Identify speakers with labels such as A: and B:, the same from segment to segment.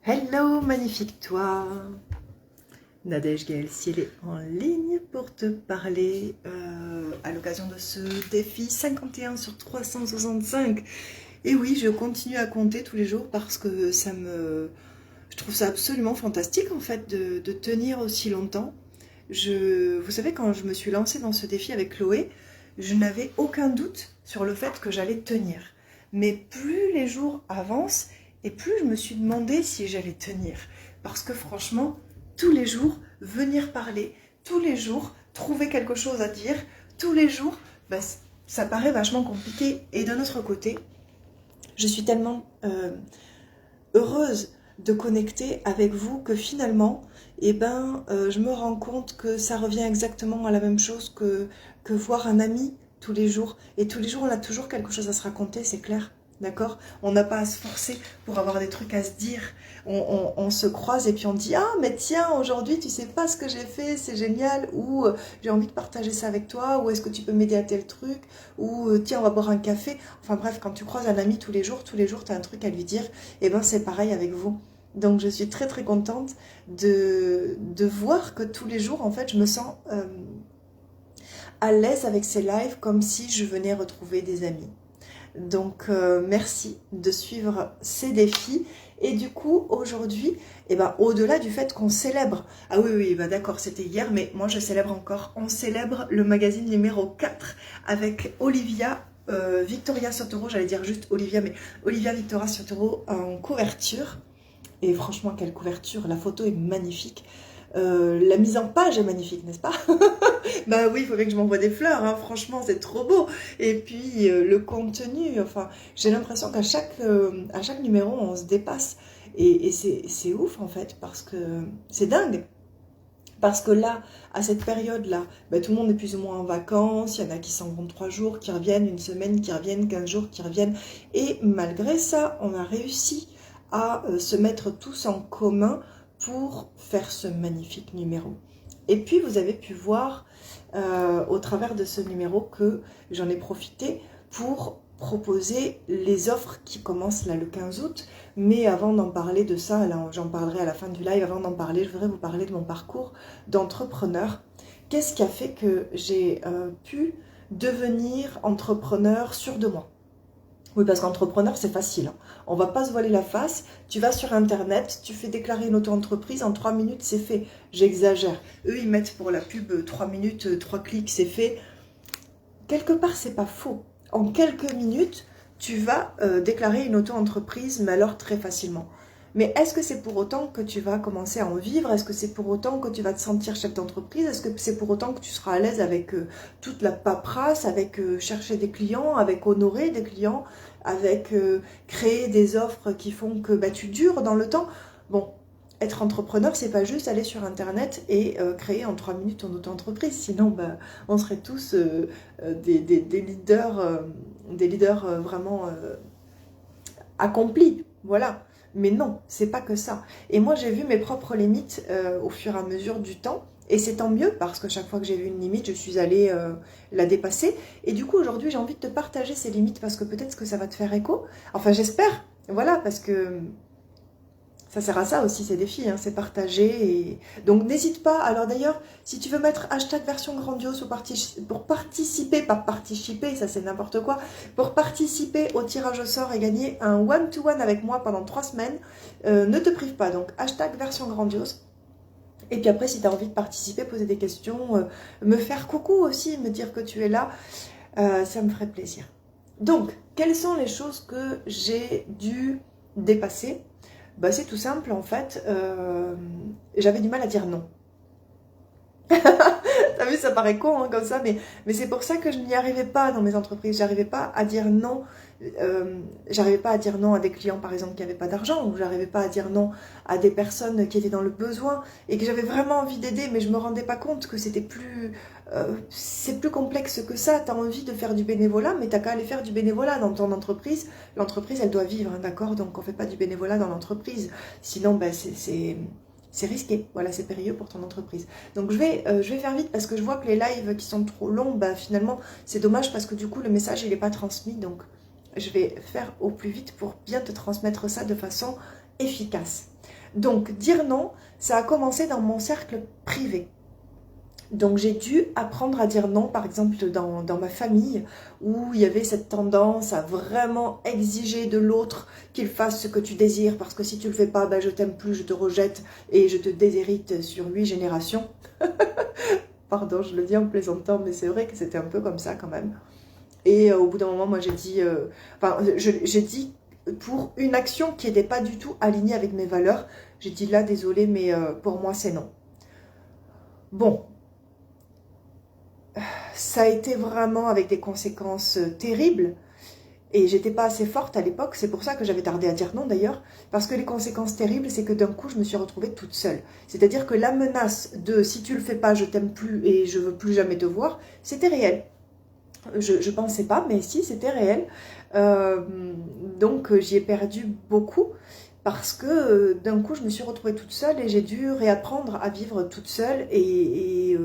A: Hello magnifique toi, Nadège Gaël Ciel est en ligne pour te parler à l'occasion de ce défi 51 sur 365. Et oui, je continue à compter tous les jours parce que je trouve ça absolument fantastique en fait de tenir aussi longtemps. Vous savez, quand je me suis lancée dans ce défi avec Chloé, je n'avais aucun doute sur le fait que j'allais tenir. Mais plus les jours avancent, et plus je me suis demandé si j'allais tenir. Parce que franchement, tous les jours, venir parler, tous les jours, trouver quelque chose à dire, tous les jours, bah, ça paraît vachement compliqué. Et d'un autre côté, je suis tellement heureuse de connecter avec vous que finalement, je me rends compte que ça revient exactement à la même chose que voir un ami tous les jours. Et tous les jours, on a toujours quelque chose à se raconter, c'est clair. D'accord? On n'a pas à se forcer pour avoir des trucs à se dire. On se croise et puis on dit « Ah, mais tiens, aujourd'hui, tu sais pas ce que j'ai fait, c'est génial. » Ou j'ai envie de partager ça avec toi. Ou est-ce que tu peux m'aider à tel truc? Ou tiens, on va boire un café. » Enfin bref, quand tu croises un ami tous les jours, tu as un truc à lui dire. Et ben c'est pareil avec vous. Donc je suis très très contente de voir que tous les jours, en fait, je me sens à l'aise avec ces lives comme si je venais retrouver des amis. Donc merci de suivre ces défis. Et du coup, aujourd'hui, au-delà du fait qu'on célèbre, ah oui, d'accord, c'était hier, mais moi je célèbre encore, on célèbre le magazine numéro 4 avec Olivia Victoria Sotero, j'allais dire juste Olivia, mais Olivia Victoria Sotero en couverture. Et franchement, quelle couverture, la photo est magnifique. La mise en page est magnifique, n'est-ce pas? Bah oui, il faudrait que je m'envoie des fleurs, hein. Franchement, c'est trop beau. Et puis, le contenu, enfin, j'ai l'impression qu'à chaque numéro, on se dépasse. Et c'est ouf, en fait, parce que c'est dingue. Parce que là, à cette période-là, tout le monde est plus ou moins en vacances, il y en a qui s'en vont 3 jours, qui reviennent, une semaine, qui reviennent, 15 jours, qui reviennent. Et malgré ça, on a réussi à se mettre tous en commun pour faire ce magnifique numéro. Et puis, vous avez pu voir au travers de ce numéro que j'en ai profité pour proposer les offres qui commencent là le 15 août. Mais avant d'en parler de ça, j'en parlerai à la fin du live, avant d'en parler, je voudrais vous parler de mon parcours d'entrepreneur. Qu'est-ce qui a fait que j'ai pu devenir entrepreneur sûr de moi? Oui, parce qu'entrepreneur, c'est facile. On va pas se voiler la face. Tu vas sur Internet, tu fais déclarer une auto-entreprise, en 3 minutes, c'est fait. J'exagère. Eux, ils mettent pour la pub 3 minutes, 3 clics, c'est fait. Quelque part, c'est pas faux. En quelques minutes, tu vas déclarer une auto-entreprise, mais alors très facilement. Mais est-ce que c'est pour autant que tu vas commencer à en vivre? Est-ce que c'est pour autant que tu vas te sentir chef d'entreprise? Est-ce que c'est pour autant que tu seras à l'aise avec toute la paperasse, avec chercher des clients, avec honorer des clients, avec créer des offres qui font que tu dures dans le temps? Bon, être entrepreneur, c'est pas juste aller sur Internet et créer en 3 minutes ton auto-entreprise. Sinon, on serait tous des leaders vraiment accomplis. Voilà. Mais non, c'est pas que ça. Et moi, j'ai vu mes propres limites au fur et à mesure du temps. Et c'est tant mieux, parce que chaque fois que j'ai vu une limite, je suis allée la dépasser. Et du coup, aujourd'hui, j'ai envie de te partager ces limites, parce que peut-être que ça va te faire écho. Enfin, j'espère. Voilà, parce que ça sert à ça aussi, ces défis, hein, c'est partager. Et... Donc, n'hésite pas. Alors d'ailleurs, si tu veux mettre hashtag version grandiose pour participer, pas participer, ça c'est n'importe quoi, pour participer au tirage au sort et gagner un one-to-one avec moi pendant 3 semaines, ne te prive pas. Donc, hashtag version grandiose. Et puis après, si tu as envie de participer, poser des questions, me faire coucou aussi, me dire que tu es là, ça me ferait plaisir. Donc, quelles sont les choses que j'ai dû dépasser? C'est tout simple, en fait, j'avais du mal à dire non. T'as vu, ça paraît con hein, comme ça, mais c'est pour ça que je n'y arrivais pas dans mes entreprises. J'arrivais pas à dire non. J'arrivais pas à dire non à des clients, par exemple, qui n'avaient pas d'argent, ou j'arrivais pas à dire non à des personnes qui étaient dans le besoin et que j'avais vraiment envie d'aider, mais je me rendais pas compte que c'est plus complexe que ça. Tu as envie de faire du bénévolat, mais tu n'as qu'à aller faire du bénévolat dans ton entreprise. L'entreprise, elle doit vivre, hein, d'accord? Donc, on fait pas du bénévolat dans l'entreprise. Sinon, c'est risqué, voilà, c'est périlleux pour ton entreprise. Donc je vais faire vite parce que je vois que les lives qui sont trop longs, finalement c'est dommage parce que du coup le message il n'est pas transmis. Donc je vais faire au plus vite pour bien te transmettre ça de façon efficace. Donc, dire non, ça a commencé dans mon cercle privé. Donc j'ai dû apprendre à dire non, par exemple dans ma famille, où il y avait cette tendance à vraiment exiger de l'autre qu'il fasse ce que tu désires, parce que si tu le fais pas, ben je t'aime plus, je te rejette et je te déshérite sur 8 générations. Pardon, je le dis en plaisantant, mais c'est vrai que c'était un peu comme ça quand même. Et au bout d'un moment, moi j'ai dit, j'ai dit pour une action qui n'était pas du tout alignée avec mes valeurs, j'ai dit là, désolé, mais pour moi c'est non. Bon. Ça a été vraiment avec des conséquences terribles et j'étais pas assez forte à l'époque, c'est pour ça que j'avais tardé à dire non d'ailleurs, parce que les conséquences terribles, c'est que d'un coup je me suis retrouvée toute seule. C'est-à-dire que la menace de si tu le fais pas, je t'aime plus et je veux plus jamais te voir, c'était réel. Je pensais pas, mais si, c'était réel. Donc j'y ai perdu beaucoup parce que d'un coup je me suis retrouvée toute seule et j'ai dû réapprendre à vivre toute seule et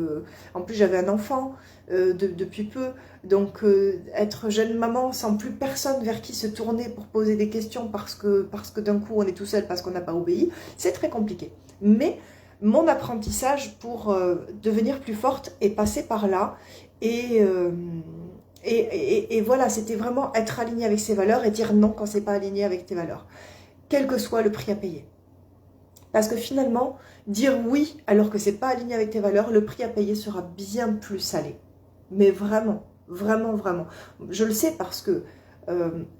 A: en plus j'avais un enfant depuis peu, donc être jeune maman sans plus personne vers qui se tourner pour poser des questions parce que d'un coup on est tout seul parce qu'on n'a pas obéi, c'est très compliqué. Mais mon apprentissage pour devenir plus forte est passé par là et voilà, c'était vraiment être aligné avec ses valeurs et dire non quand c'est pas aligné avec tes valeurs, quel que soit le prix à payer. Parce que finalement, dire oui alors que c'est pas aligné avec tes valeurs, le prix à payer sera bien plus salé. Mais vraiment, vraiment, vraiment. Je le sais parce que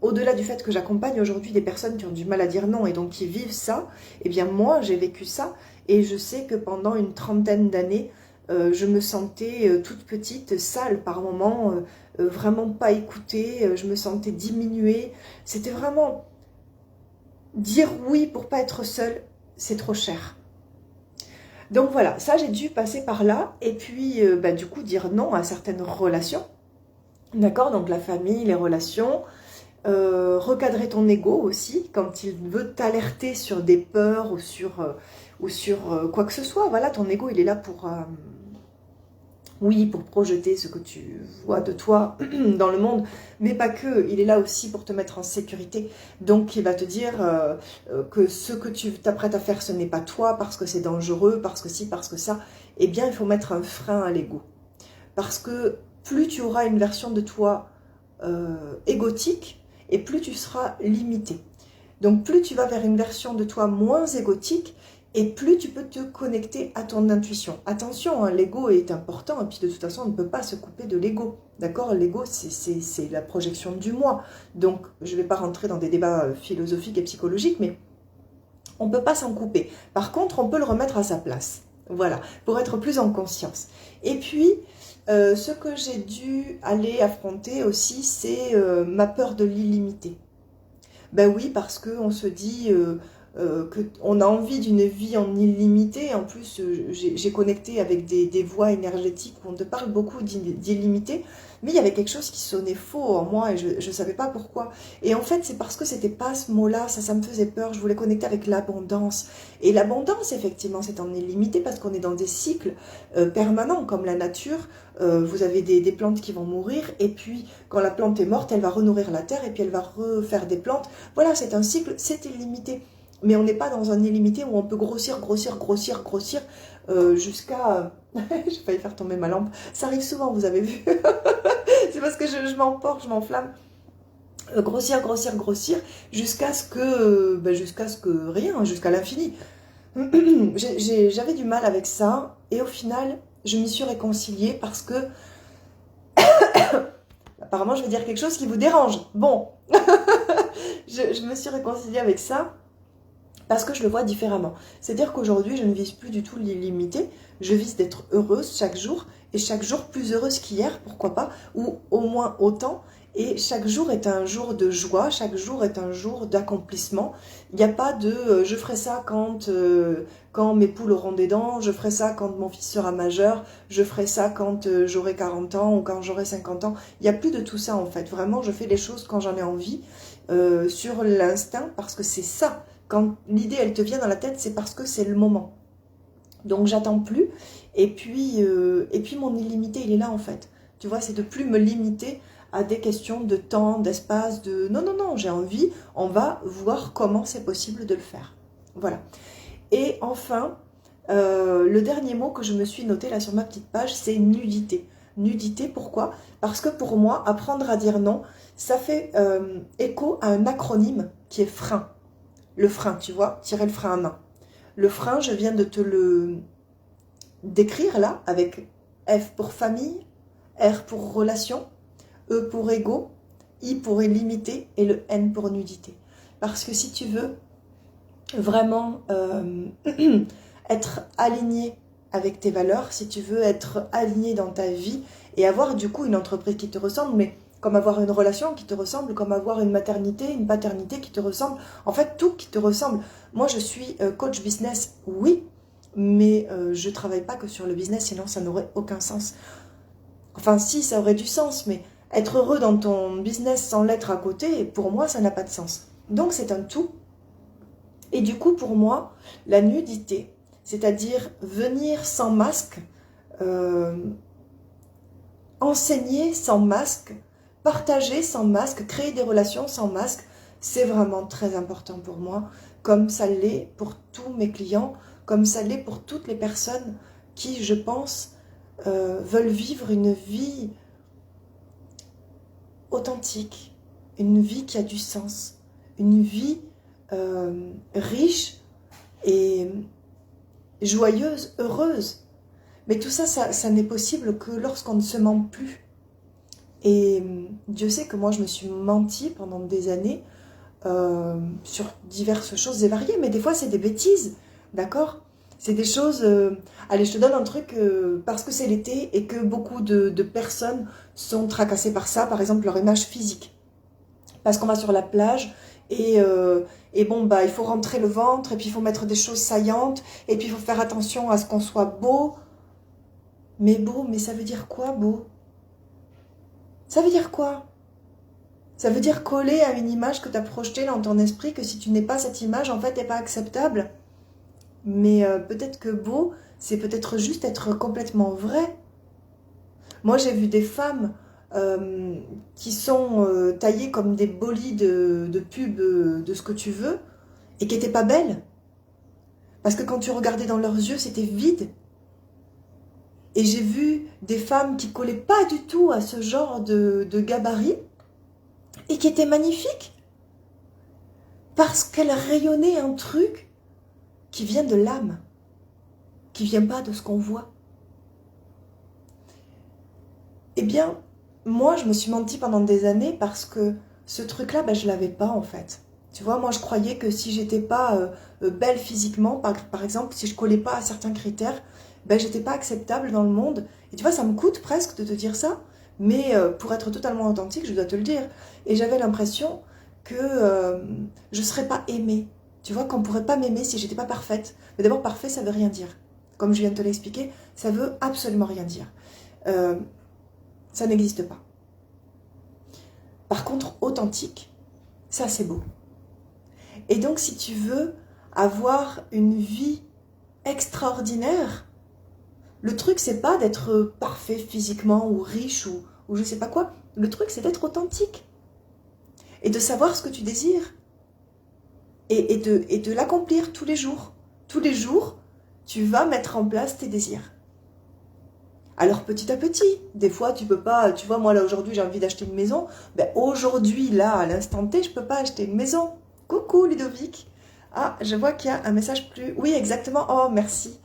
A: au-delà du fait que j'accompagne aujourd'hui des personnes qui ont du mal à dire non et donc qui vivent ça, eh bien moi j'ai vécu ça et je sais que pendant une trentaine d'années, je me sentais toute petite, sale par moments, vraiment pas écoutée, je me sentais diminuée. C'était vraiment dire oui pour pas être seule, c'est trop cher. Donc voilà, ça j'ai dû passer par là et puis du coup dire non à certaines relations. D'accord, donc la famille, les relations, recadrer ton ego aussi quand il veut t'alerter sur des peurs ou sur quoi que ce soit. Voilà, ton ego il est là pour oui, pour projeter ce que tu vois de toi dans le monde, mais pas que, il est là aussi pour te mettre en sécurité. Donc il va te dire que ce que tu t'apprêtes à faire, ce n'est pas toi, parce que c'est dangereux, parce que ci, parce que ça. Eh bien, il faut mettre un frein à l'ego. Parce que plus tu auras une version de toi égotique, et plus tu seras limité. Donc plus tu vas vers une version de toi moins égotique, et plus tu peux te connecter à ton intuition. Attention, hein, l'ego est important, et puis de toute façon, on ne peut pas se couper de l'ego. D'accord? L'ego, c'est la projection du moi. Donc, je ne vais pas rentrer dans des débats philosophiques et psychologiques, mais on ne peut pas s'en couper. Par contre, on peut le remettre à sa place. Voilà, pour être plus en conscience. Et puis, ce que j'ai dû aller affronter aussi, c'est ma peur de l'illimité. Ben oui, parce qu'on se dit qu'on a envie d'une vie en illimité. En plus, j'ai connecté avec des voix énergétiques où on te parle beaucoup d'illimité, mais il y avait quelque chose qui sonnait faux en moi et je ne savais pas pourquoi. Et en fait, c'est parce que c'était pas ce mot-là, ça me faisait peur. Je voulais connecter avec l'abondance. Et l'abondance, effectivement, c'est en illimité parce qu'on est dans des cycles permanents, comme la nature. Vous avez des plantes qui vont mourir et puis quand la plante est morte, elle va renourrir la terre et puis elle va refaire des plantes. Voilà, c'est un cycle, c'est illimité. Mais on n'est pas dans un illimité où on peut grossir jusqu'à... J'ai failli faire tomber ma lampe. Ça arrive souvent, vous avez vu. C'est parce que je m'emporte, je m'enflamme. Grossir jusqu'à ce que rien, jusqu'à l'infini. J'avais du mal avec ça et au final, je m'y suis réconciliée parce que apparemment, je vais dire quelque chose qui vous dérange. Bon, je me suis réconciliée avec ça parce que je le vois différemment. C'est-à-dire qu'aujourd'hui, je ne vise plus du tout l'illimité. Je vise d'être heureuse chaque jour et chaque jour plus heureuse qu'hier, pourquoi pas, ou au moins autant. Et chaque jour est un jour de joie, chaque jour est un jour d'accomplissement. Il n'y a pas de je ferai ça quand mes poules auront des dents, je ferai ça quand mon fils sera majeur, je ferai ça quand j'aurai 40 ans ou quand j'aurai 50 ans. Il n'y a plus de tout ça en fait. Vraiment, je fais les choses quand j'en ai envie, sur l'instinct, parce que c'est ça. Quand l'idée elle te vient dans la tête, c'est parce que c'est le moment. Donc j'attends plus. Et puis mon illimité, il est là en fait. Tu vois, c'est de plus me limiter à des questions de temps, d'espace, de... Non, j'ai envie, on va voir comment c'est possible de le faire. Voilà. Et enfin, le dernier mot que je me suis noté là sur ma petite page, c'est nudité. Nudité, pourquoi? Parce que pour moi, apprendre à dire non, ça fait écho à un acronyme qui est frein. Le frein, tu vois, tirer le frein à main. Le frein, je viens de te le décrire là, avec F pour famille, R pour relation, E pour ego, I pour illimité et le N pour nudité. Parce que si tu veux vraiment être aligné avec tes valeurs, si tu veux être aligné dans ta vie et avoir du coup une entreprise qui te ressemble, mais comme avoir une relation qui te ressemble, comme avoir une maternité, une paternité qui te ressemble, en fait tout qui te ressemble. Moi je suis coach business, oui, mais je ne travaille pas que sur le business, sinon ça n'aurait aucun sens. Enfin si, ça aurait du sens, mais être heureux dans ton business sans l'être à côté, pour moi ça n'a pas de sens. Donc c'est un tout. Et du coup pour moi, la nudité, c'est-à-dire venir sans masque, enseigner sans masque, partager sans masque, créer des relations sans masque, c'est vraiment très important pour moi, comme ça l'est pour tous mes clients, comme ça l'est pour toutes les personnes qui, je pense, veulent vivre une vie authentique, une vie qui a du sens, une vie riche et joyeuse, heureuse. Mais tout ça, ça n'est possible que lorsqu'on ne se ment plus. Et Dieu sait que moi, je me suis menti pendant des années sur diverses choses et variées, mais des fois, c'est des bêtises, d'accord? C'est des choses... allez, je te donne un truc, parce que c'est l'été et que beaucoup de personnes sont tracassées par ça, par exemple leur image physique. Parce qu'on va sur la plage et bon, bah, il faut rentrer le ventre, et puis il faut mettre des choses saillantes, et puis il faut faire attention à ce qu'on soit beau. Mais beau, mais ça veut dire quoi, beau? Ça veut dire quoi? Ça veut dire coller à une image que tu as projetée dans ton esprit, que si tu n'es pas cette image, en fait, t'es pas acceptable. Mais peut-être que beau, c'est peut-être juste être complètement vrai. Moi, j'ai vu des femmes qui sont taillées comme des bolis de pub de ce que tu veux, et qui n'étaient pas belles. Parce que quand tu regardais dans leurs yeux, c'était vide. Et j'ai vu des femmes qui collaient pas du tout à ce genre de gabarit et qui étaient magnifiques. Parce qu'elles rayonnaient un truc qui vient de l'âme, qui vient pas de ce qu'on voit. Eh bien, moi, je me suis menti pendant des années parce que ce truc-là, ben, je l'avais pas en fait. Tu vois, moi, je croyais que si j'étais pas belle physiquement, par exemple, si je collais pas à certains critères, ben, j'étais pas acceptable dans le monde. Et tu vois, ça me coûte presque de te dire ça, mais pour être totalement authentique, je dois te le dire. Et j'avais l'impression que je serais pas aimée. Tu vois, qu'on pourrait pas m'aimer si j'étais pas parfaite. Mais d'abord, parfait, ça veut rien dire. Comme je viens de te l'expliquer, ça veut absolument rien dire. Ça n'existe pas. Par contre, authentique, ça c'est beau. Et donc, si tu veux avoir une vie extraordinaire, le truc, c'est pas d'être parfait physiquement ou riche ou je sais pas quoi. Le truc, c'est d'être authentique. Et de savoir ce que tu désires. Et de l'accomplir tous les jours. Tous les jours, tu vas mettre en place tes désirs. Alors petit à petit, des fois tu peux pas, tu vois, moi là aujourd'hui j'ai envie d'acheter une maison, ben aujourd'hui là à l'instant T je peux pas acheter une maison. Coucou Ludovic. Ah, je vois qu'il y a un message plus... Oui exactement, oh merci.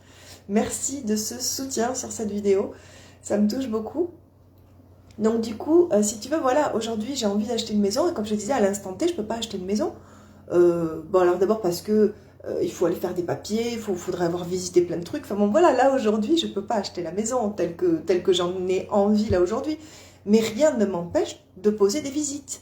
A: Merci de ce soutien sur cette vidéo, ça me touche beaucoup. Donc du coup, si tu veux, voilà, aujourd'hui j'ai envie d'acheter une maison et comme je disais à l'instant T je peux pas acheter une maison. Bon alors d'abord parce que il faut aller faire des papiers, il faudrait avoir visité plein de trucs. Enfin bon voilà, là aujourd'hui je peux pas acheter la maison telle que j'en ai envie là aujourd'hui. Mais rien ne m'empêche de poser des visites.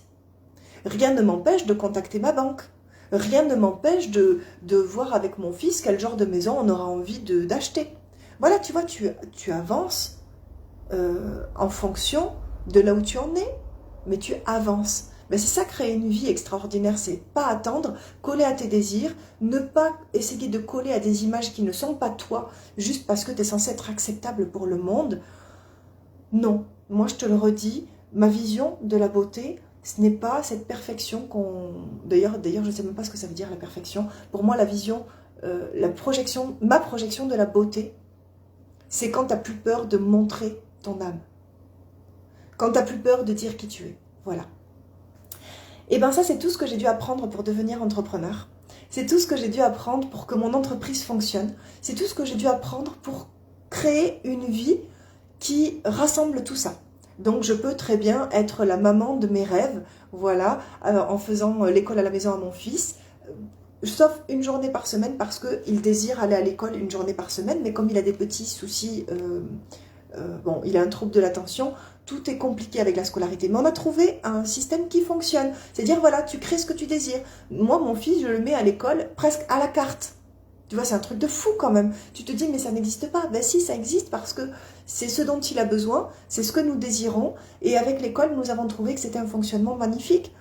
A: Rien ne m'empêche de contacter ma banque. Rien ne m'empêche de voir avec mon fils quel genre de maison on aura envie d'acheter. Voilà, tu vois, tu avances en fonction de là où tu en es, mais tu avances. Mais c'est ça, créer une vie extraordinaire, c'est pas attendre, coller à tes désirs, ne pas essayer de coller à des images qui ne sont pas toi, juste parce que tu es censé être acceptable pour le monde. Non, moi je te le redis, ma vision de la beauté, ce n'est pas cette perfection qu'on... D'ailleurs, je ne sais même pas ce que ça veut dire la perfection. Pour moi, la vision ma projection de la beauté, c'est quand tu n'as plus peur de montrer ton âme. Quand tu n'as plus peur de dire qui tu es. Voilà. Et bien ça, c'est tout ce que j'ai dû apprendre pour devenir entrepreneur. C'est tout ce que j'ai dû apprendre pour que mon entreprise fonctionne. C'est tout ce que j'ai dû apprendre pour créer une vie qui rassemble tout ça. Donc je peux très bien être la maman de mes rêves, voilà, en faisant l'école à la maison à mon fils, sauf une journée par semaine parce qu'il désire aller à l'école une journée par semaine, mais comme il a des petits soucis, bon, il a un trouble de l'attention, tout est compliqué avec la scolarité. Mais on a trouvé un système qui fonctionne. C'est-à-dire, voilà, tu crées ce que tu désires. Moi, mon fils, je le mets à l'école presque à la carte. Tu vois, c'est un truc de fou quand même. Tu te dis, mais ça n'existe pas. Ben si, ça existe parce que c'est ce dont il a besoin, c'est ce que nous désirons. Et avec l'école, nous avons trouvé que c'était un fonctionnement magnifique.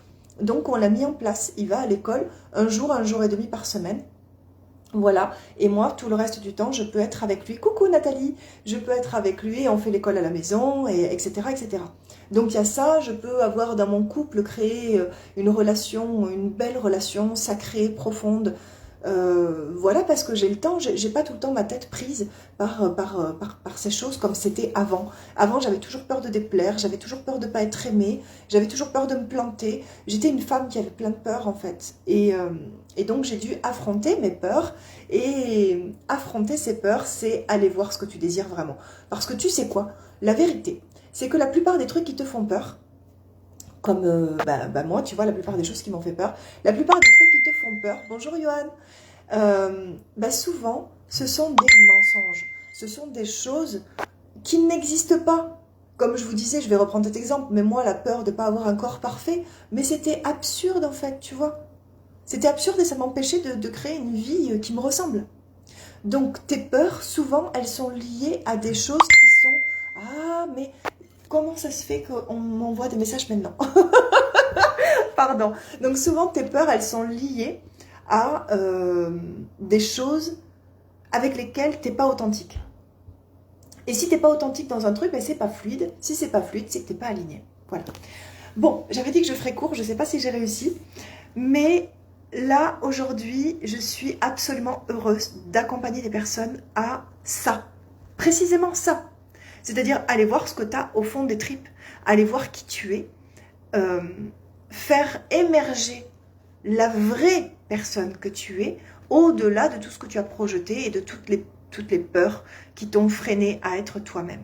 A: Donc, on l'a mis en place. Il va à l'école un jour et demi par semaine. Voilà, et moi, tout le reste du temps, je peux être avec lui. Coucou Nathalie, je peux être avec lui, on fait l'école à la maison, et etc., etc. Donc il y a ça, je peux avoir dans mon couple créé une relation, une belle relation sacrée, profonde. Voilà, parce que j'ai le temps, j'ai pas tout le temps ma tête prise par ces choses comme c'était avant. Avant, j'avais toujours peur de déplaire, j'avais toujours peur de ne pas être aimée, j'avais toujours peur de me planter. J'étais une femme qui avait plein de peurs en fait. Et donc j'ai dû affronter mes peurs. Et affronter ces peurs, c'est aller voir ce que tu désires vraiment. Parce que tu sais quoi? La vérité, c'est que la plupart des trucs qui te font peur, comme moi, tu vois, la plupart des choses qui m'ont fait peur, la plupart des trucs qui te font peur, bonjour Johan, souvent, ce sont des mensonges. Ce sont des choses qui n'existent pas. Comme je vous disais, je vais reprendre cet exemple, mais moi, la peur de ne pas avoir un corps parfait, mais c'était absurde en fait, tu vois. C'était absurde et ça m'empêchait de créer une vie qui me ressemble. Donc, tes peurs, souvent, elles sont liées à des choses qui sont... Ah, mais comment ça se fait qu'on m'envoie des messages maintenant? Pardon. Donc, souvent, tes peurs, elles sont liées à des choses avec lesquelles tu n'es pas authentique. Et si tu n'es pas authentique dans un truc, ben, c'est pas fluide. Si c'est pas fluide, c'est que tu n'es pas aligné. Voilà. Bon, j'avais dit que je ferais court, je ne sais pas si j'ai réussi. Mais là, aujourd'hui, je suis absolument heureuse d'accompagner les personnes à ça. Précisément ça. C'est-à-dire aller voir ce que tu as au fond des tripes, aller voir qui tu es, faire émerger la vraie personne que tu es, au-delà de tout ce que tu as projeté et de toutes les peurs qui t'ont freiné à être toi-même.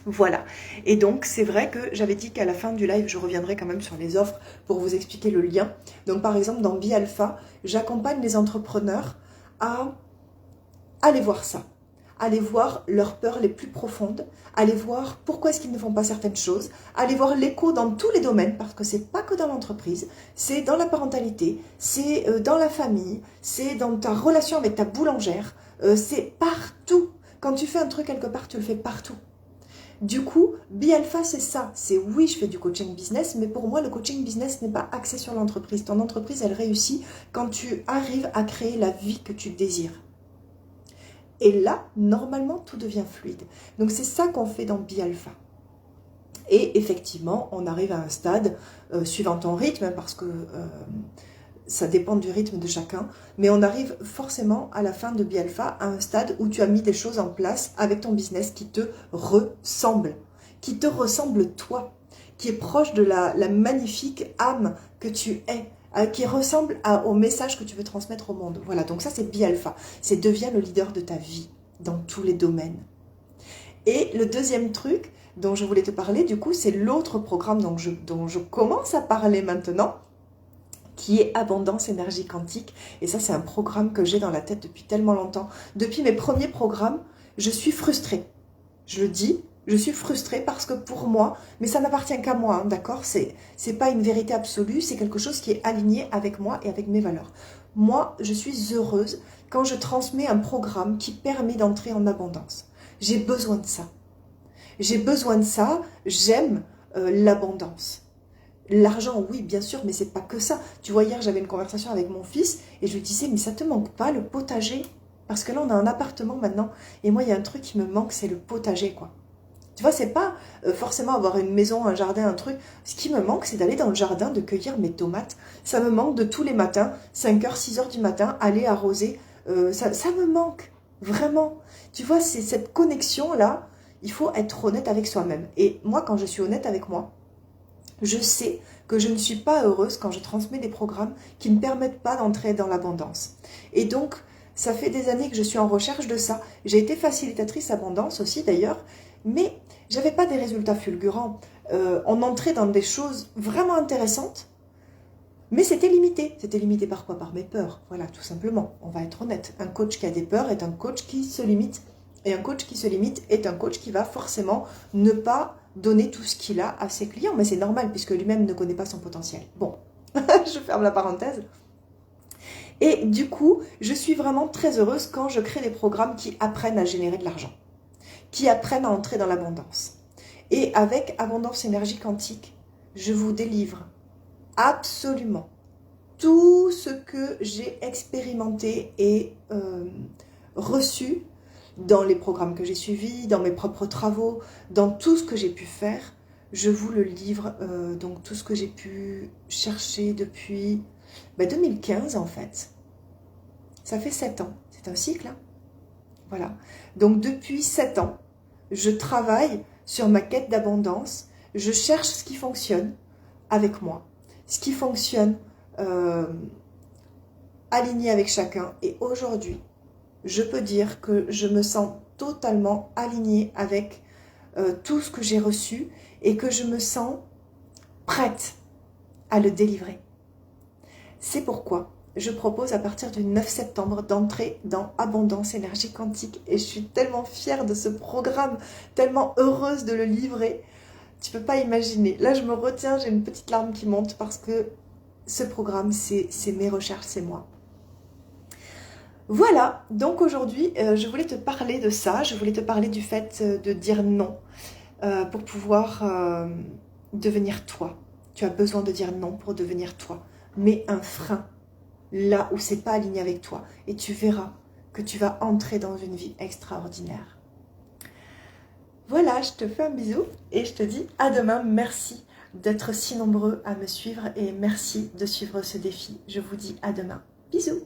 A: Voilà. Et donc, c'est vrai que j'avais dit qu'à la fin du live, je reviendrai quand même sur les offres pour vous expliquer le lien. Donc, par exemple, dans Bialpha, j'accompagne les entrepreneurs à aller voir ça. Aller voir leurs peurs les plus profondes, aller voir pourquoi est-ce qu'ils ne font pas certaines choses, aller voir l'écho dans tous les domaines, parce que c'est pas que dans l'entreprise, c'est dans la parentalité, c'est dans la famille, c'est dans ta relation avec ta boulangère, c'est partout. Quand tu fais un truc quelque part, tu le fais partout. Du coup, Bialpha, c'est ça. C'est oui, je fais du coaching business, mais pour moi, le coaching business n'est pas axé sur l'entreprise. Ton entreprise, elle réussit quand tu arrives à créer la vie que tu désires. Et là, normalement, tout devient fluide. Donc, c'est ça qu'on fait dans Bialpha. Et effectivement, on arrive à un stade, suivant ton rythme, parce que ça dépend du rythme de chacun, mais on arrive forcément à la fin de Bialpha à un stade où tu as mis des choses en place avec ton business qui te ressemble toi, qui est proche de la magnifique âme que tu es, qui ressemble au message que tu veux transmettre au monde. Voilà, donc ça c'est Bialpha, c'est deviens le leader de ta vie dans tous les domaines. Et le deuxième truc dont je voulais te parler, du coup, c'est l'autre programme dont je commence à parler maintenant, qui est Abondance Énergie Quantique. Et ça, c'est un programme que j'ai dans la tête depuis tellement longtemps. Depuis mes premiers programmes, je suis frustrée. Je le dis, je suis frustrée parce que pour moi, mais ça n'appartient qu'à moi, hein, d'accord? C'est pas une vérité absolue, c'est quelque chose qui est aligné avec moi et avec mes valeurs. Moi, je suis heureuse quand je transmets un programme qui permet d'entrer en abondance. J'ai besoin de ça. J'ai besoin de ça, j'aime l'abondance. L'argent, oui, bien sûr, mais c'est pas que ça. Tu vois, hier, j'avais une conversation avec mon fils et je lui disais, mais ça te manque pas le potager? Parce que là, on a un appartement maintenant et moi, il y a un truc qui me manque, c'est le potager, quoi. Tu vois, c'est pas forcément avoir une maison, un jardin, un truc. Ce qui me manque, c'est d'aller dans le jardin, de cueillir mes tomates. Ça me manque de tous les matins, 5h, 6h du matin, aller arroser. Ça me manque, vraiment. Tu vois, c'est cette connexion-là, il faut être honnête avec soi-même. Et moi, quand je suis honnête avec moi, je sais que je ne suis pas heureuse quand je transmets des programmes qui ne permettent pas d'entrer dans l'abondance. Et donc, ça fait des années que je suis en recherche de ça. J'ai été facilitatrice abondance aussi d'ailleurs, mais j'avais pas des résultats fulgurants. On entrait dans des choses vraiment intéressantes, mais c'était limité. C'était limité par quoi? Par mes peurs. Voilà, tout simplement. On va être honnête. Un coach qui a des peurs est un coach qui se limite. Et un coach qui se limite est un coach qui va forcément ne pas donner tout ce qu'il a à ses clients. Mais c'est normal puisque lui-même ne connaît pas son potentiel. Bon, je ferme la parenthèse. Et du coup, je suis vraiment très heureuse quand je crée des programmes qui apprennent à générer de l'argent, qui apprennent à entrer dans l'abondance. Et avec Abondance Énergie Quantique, je vous délivre absolument tout ce que j'ai expérimenté et reçu dans les programmes que j'ai suivis, dans mes propres travaux, dans tout ce que j'ai pu faire. Je vous le livre, donc tout ce que j'ai pu chercher depuis 2015 en fait. Ça fait 7 ans, c'est un cycle, hein. Voilà. Donc depuis 7 ans, je travaille sur ma quête d'abondance, je cherche ce qui fonctionne avec moi, ce qui fonctionne aligné avec chacun. Et aujourd'hui, je peux dire que je me sens totalement alignée avec tout ce que j'ai reçu et que je me sens prête à le délivrer. C'est pourquoi je propose à partir du 9 septembre d'entrer dans Abondance Énergie Quantique et je suis tellement fière de ce programme, tellement heureuse de le livrer. Tu peux pas imaginer. Là, je me retiens, j'ai une petite larme qui monte parce que ce programme, c'est mes recherches, c'est moi. Voilà, donc aujourd'hui, je voulais te parler de ça, je voulais te parler du fait de dire non pour pouvoir devenir toi. Tu as besoin de dire non pour devenir toi. Mets un frein là où c'est pas aligné avec toi et tu verras que tu vas entrer dans une vie extraordinaire. Voilà, je te fais un bisou et je te dis à demain. Merci d'être si nombreux à me suivre et merci de suivre ce défi. Je vous dis à demain. Bisous.